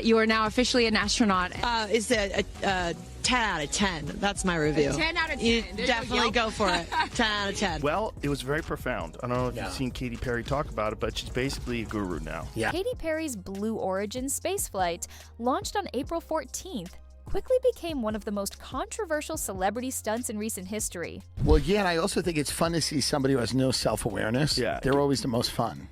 You are now officially an astronaut. Is a 10 out of 10. That's my review. 10 out of 10. You definitely go for it. 10 out of 10. Well, it was very profound. I don't know if you've seen Katy Perry talk about it, but she's basically a guru now. Yeah. Katy Perry's Blue Origin spaceflight, launched on April 14th, quickly became one of the most controversial celebrity stunts in recent history. Well, yeah, and I also think it's fun to see somebody who has no self-awareness. Yeah. They're always the most fun.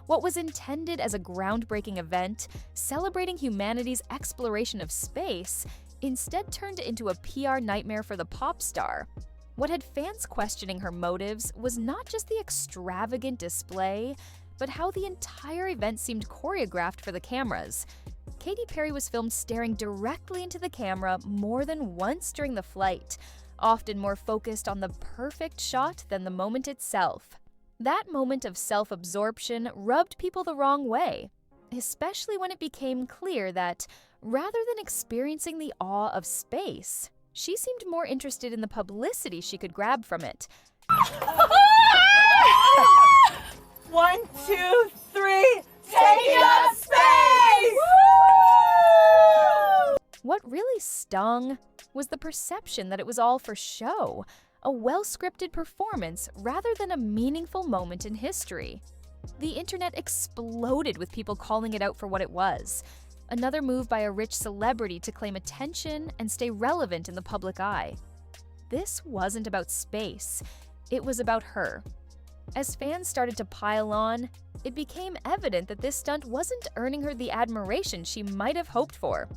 What was intended as a groundbreaking event, celebrating humanity's exploration of space, instead turned into a PR nightmare for the pop star. What had fans questioning her motives was not just the extravagant display, but how the entire event seemed choreographed for the cameras. Katy Perry was filmed staring directly into the camera more than once during the flight, often more focused on the perfect shot than the moment itself. That moment of self-absorption rubbed people the wrong way, especially when it became clear that, rather than experiencing the awe of space, she seemed more interested in the publicity she could grab from it. 1, 2, 3, taking up space! What really stung was the perception that it was all for show, a well-scripted performance rather than a meaningful moment in history. The internet exploded with people calling it out for what it was, another move by a rich celebrity to claim attention and stay relevant in the public eye. This wasn't about space, it was about her. As fans started to pile on, it became evident that this stunt wasn't earning her the admiration she might have hoped for.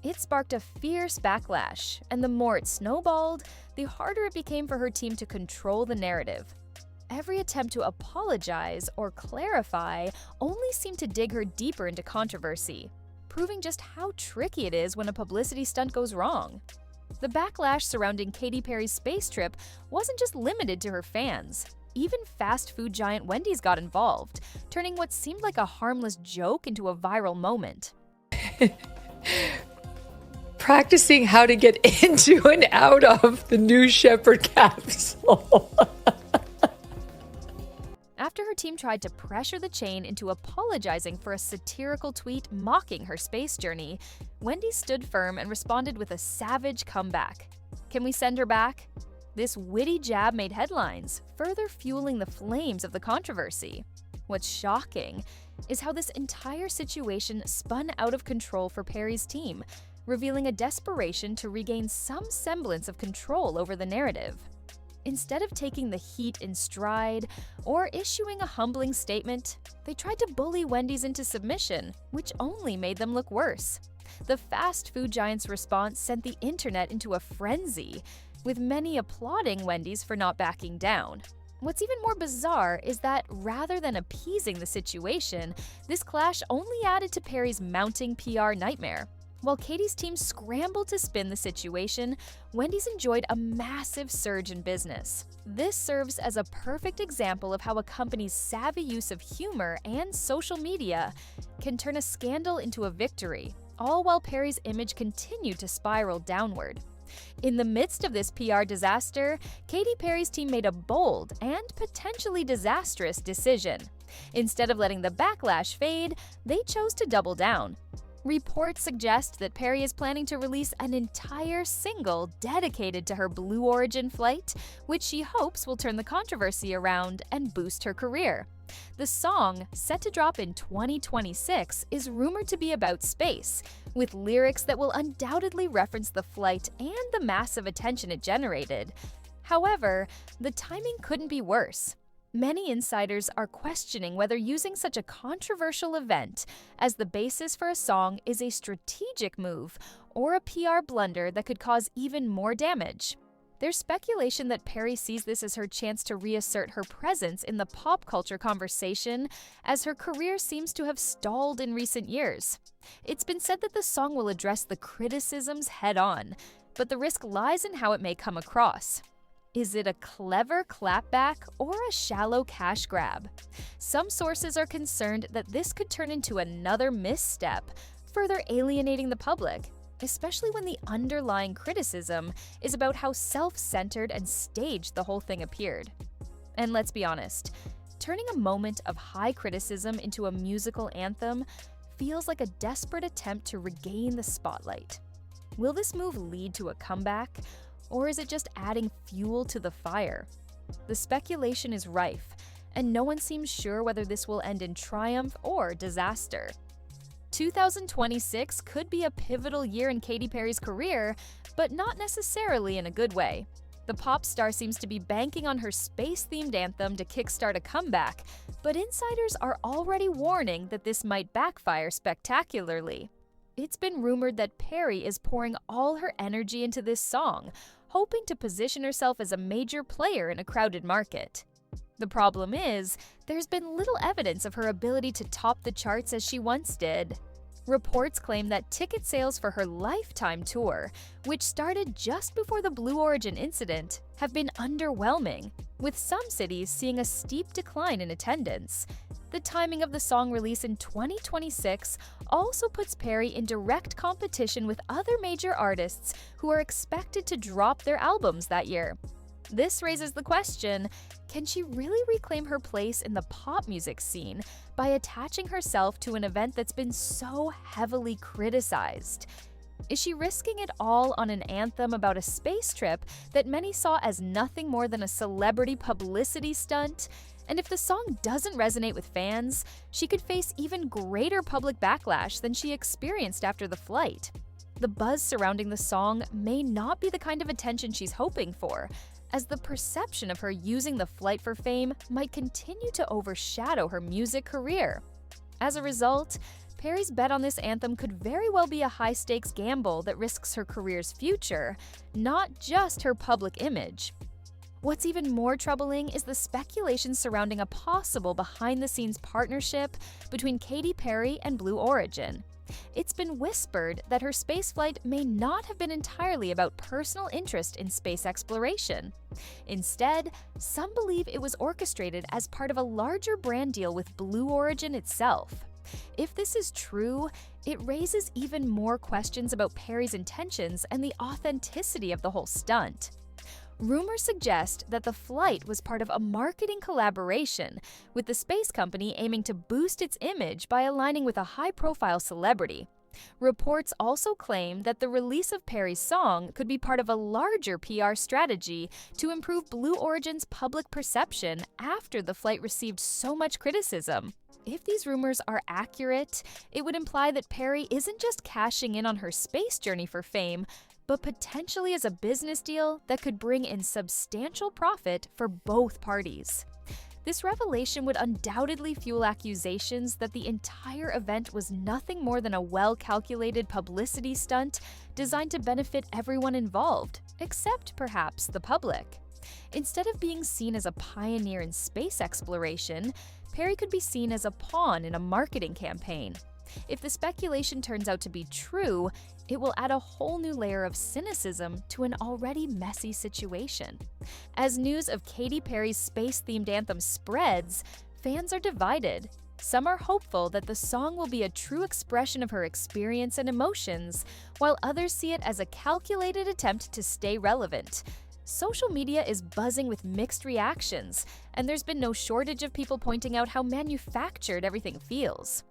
It sparked a fierce backlash, and the more it snowballed, the harder it became for her team to control the narrative. Every attempt to apologize or clarify only seemed to dig her deeper into controversy, proving just how tricky it is when a publicity stunt goes wrong. The backlash surrounding Katy Perry's space trip wasn't just limited to her fans. Even fast food giant Wendy's got involved, turning what seemed like a harmless joke into a viral moment. Practicing how to get into and out of the New Shepard capsule. After her team tried to pressure the chain into apologizing for a satirical tweet mocking her space journey, Wendy stood firm and responded with a savage comeback. Can we send her back? This witty jab made headlines, further fueling the flames of the controversy. What's shocking is how this entire situation spun out of control for Perry's team, revealing a desperation to regain some semblance of control over the narrative. Instead of taking the heat in stride or issuing a humbling statement, they tried to bully Wendy's into submission, which only made them look worse. The fast food giant's response sent the internet into a frenzy, with many applauding Wendy's for not backing down. What's even more bizarre is that rather than appeasing the situation, this clash only added to Perry's mounting PR nightmare. While Katy's team scrambled to spin the situation, Wendy's enjoyed a massive surge in business. This serves as a perfect example of how a company's savvy use of humor and social media can turn a scandal into a victory, all while Perry's image continued to spiral downward. In the midst of this PR disaster, Katy Perry's team made a bold and potentially disastrous decision. Instead of letting the backlash fade, they chose to double down. Reports suggest that Perry is planning to release an entire single dedicated to her Blue Origin flight, which she hopes will turn the controversy around and boost her career. The song, set to drop in 2026, is rumored to be about space, with lyrics that will undoubtedly reference the flight and the massive attention it generated. However, the timing couldn't be worse. Many insiders are questioning whether using such a controversial event as the basis for a song is a strategic move or a PR blunder that could cause even more damage. There's speculation that Perry sees this as her chance to reassert her presence in the pop culture conversation, as her career seems to have stalled in recent years. It's been said that the song will address the criticisms head-on, but the risk lies in how it may come across. Is it a clever clapback or a shallow cash grab? Some sources are concerned that this could turn into another misstep, further alienating the public, especially when the underlying criticism is about how self-centered and staged the whole thing appeared. And let's be honest, turning a moment of high criticism into a musical anthem feels like a desperate attempt to regain the spotlight. Will this move lead to a comeback, or is it just adding fuel to the fire? The speculation is rife, and no one seems sure whether this will end in triumph or disaster. 2026 could be a pivotal year in Katy Perry's career, but not necessarily in a good way. The pop star seems to be banking on her space-themed anthem to kickstart a comeback, but insiders are already warning that this might backfire spectacularly. It's been rumored that Perry is pouring all her energy into this song, hoping to position herself as a major player in a crowded market. The problem is, there's been little evidence of her ability to top the charts as she once did. Reports claim that ticket sales for her Lifetime tour, which started just before the Blue Origin incident, have been underwhelming, with some cities seeing a steep decline in attendance. The timing of the song release in 2026 also puts Perry in direct competition with other major artists who are expected to drop their albums that year. This raises the question, can she really reclaim her place in the pop music scene by attaching herself to an event that's been so heavily criticized? Is she risking it all on an anthem about a space trip that many saw as nothing more than a celebrity publicity stunt? And if the song doesn't resonate with fans, she could face even greater public backlash than she experienced after the flight. The buzz surrounding the song may not be the kind of attention she's hoping for, as the perception of her using the flight for fame might continue to overshadow her music career. As a result, Perry's bet on this anthem could very well be a high-stakes gamble that risks her career's future, not just her public image. What's even more troubling is the speculation surrounding a possible behind-the-scenes partnership between Katy Perry and Blue Origin. It's been whispered that her spaceflight may not have been entirely about personal interest in space exploration. Instead, some believe it was orchestrated as part of a larger brand deal with Blue Origin itself. If this is true, it raises even more questions about Perry's intentions and the authenticity of the whole stunt. Rumors suggest that the flight was part of a marketing collaboration, with the space company aiming to boost its image by aligning with a high-profile celebrity. Reports also claim that the release of Perry's song could be part of a larger PR strategy to improve Blue Origin's public perception after the flight received so much criticism. If these rumors are accurate, it would imply that Perry isn't just cashing in on her space journey for fame, but potentially as a business deal that could bring in substantial profit for both parties. This revelation would undoubtedly fuel accusations that the entire event was nothing more than a well-calculated publicity stunt designed to benefit everyone involved, except perhaps the public. Instead of being seen as a pioneer in space exploration, Perry could be seen as a pawn in a marketing campaign. If the speculation turns out to be true, it will add a whole new layer of cynicism to an already messy situation. As news of Katy Perry's space-themed anthem spreads, fans are divided. Some are hopeful that the song will be a true expression of her experience and emotions, while others see it as a calculated attempt to stay relevant. Social media is buzzing with mixed reactions, and there's been no shortage of people pointing out how manufactured everything feels.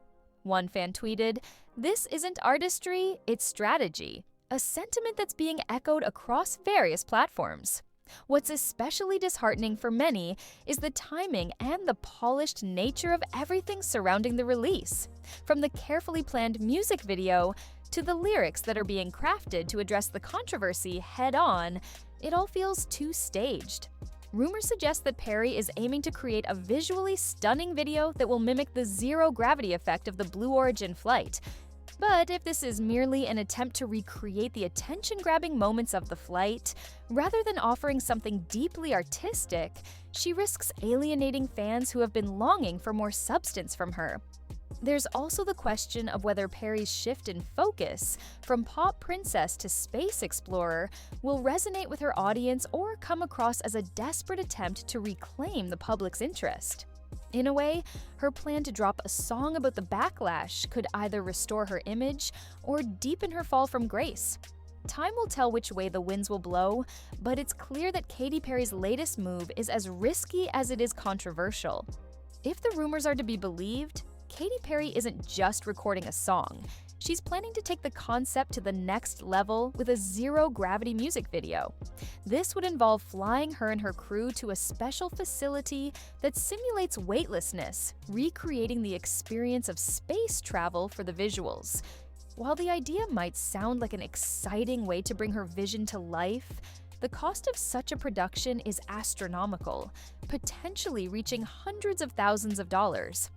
One fan tweeted, "This isn't artistry, it's strategy," a sentiment that's being echoed across various platforms. What's especially disheartening for many is the timing and the polished nature of everything surrounding the release. From the carefully planned music video to the lyrics that are being crafted to address the controversy head-on, it all feels too staged. Rumors suggest that Perry is aiming to create a visually stunning video that will mimic the zero-gravity effect of the Blue Origin flight. But if this is merely an attempt to recreate the attention-grabbing moments of the flight, rather than offering something deeply artistic, she risks alienating fans who have been longing for more substance from her. There's also the question of whether Perry's shift in focus from pop princess to space explorer will resonate with her audience or come across as a desperate attempt to reclaim the public's interest. In a way, her plan to drop a song about the backlash could either restore her image or deepen her fall from grace. Time will tell which way the winds will blow, but it's clear that Katy Perry's latest move is as risky as it is controversial. If the rumors are to be believed, Katy Perry isn't just recording a song. She's planning to take the concept to the next level with a zero-gravity music video. This would involve flying her and her crew to a special facility that simulates weightlessness, recreating the experience of space travel for the visuals. While the idea might sound like an exciting way to bring her vision to life, the cost of such a production is astronomical, potentially reaching hundreds of thousands of dollars.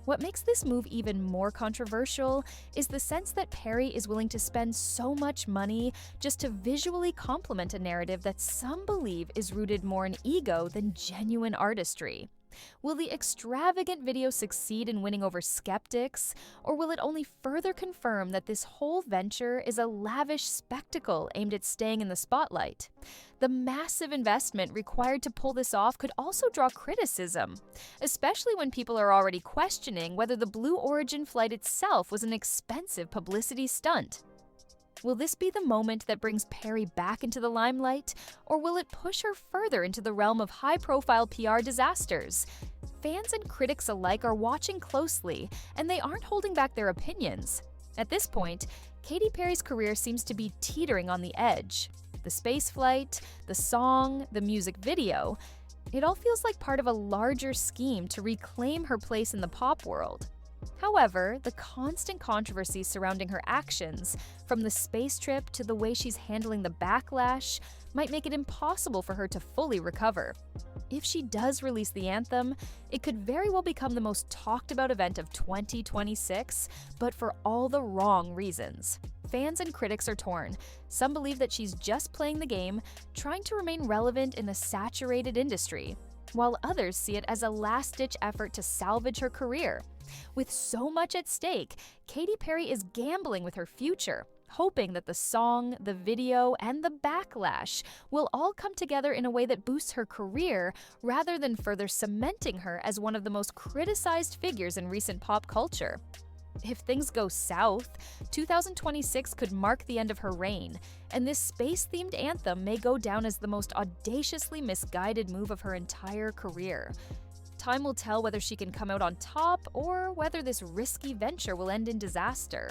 What makes this move even more controversial is the sense that Perry is willing to spend so much money just to visually complement a narrative that some believe is rooted more in ego than genuine artistry. Will the extravagant video succeed in winning over skeptics, or will it only further confirm that this whole venture is a lavish spectacle aimed at staying in the spotlight? The massive investment required to pull this off could also draw criticism, especially when people are already questioning whether the Blue Origin flight itself was an expensive publicity stunt. Will this be the moment that brings Perry back into the limelight, or will it push her further into the realm of high-profile PR disasters? Fans and critics alike are watching closely, and they aren't holding back their opinions. At this point, Katy Perry's career seems to be teetering on the edge. The spaceflight, the song, the music video, it all feels like part of a larger scheme to reclaim her place in the pop world. However, the constant controversy surrounding her actions, from the space trip to the way she's handling the backlash, might make it impossible for her to fully recover. If she does release the anthem, it could very well become the most talked about event of 2026, but for all the wrong reasons. Fans and critics are torn. Some believe that she's just playing the game, trying to remain relevant in a saturated industry, while others see it as a last-ditch effort to salvage her career. With so much at stake, Katy Perry is gambling with her future, hoping that the song, the video, and the backlash will all come together in a way that boosts her career rather than further cementing her as one of the most criticized figures in recent pop culture. If things go south, 2026 could mark the end of her reign, and this space-themed anthem may go down as the most audaciously misguided move of her entire career. Time will tell whether she can come out on top or whether this risky venture will end in disaster.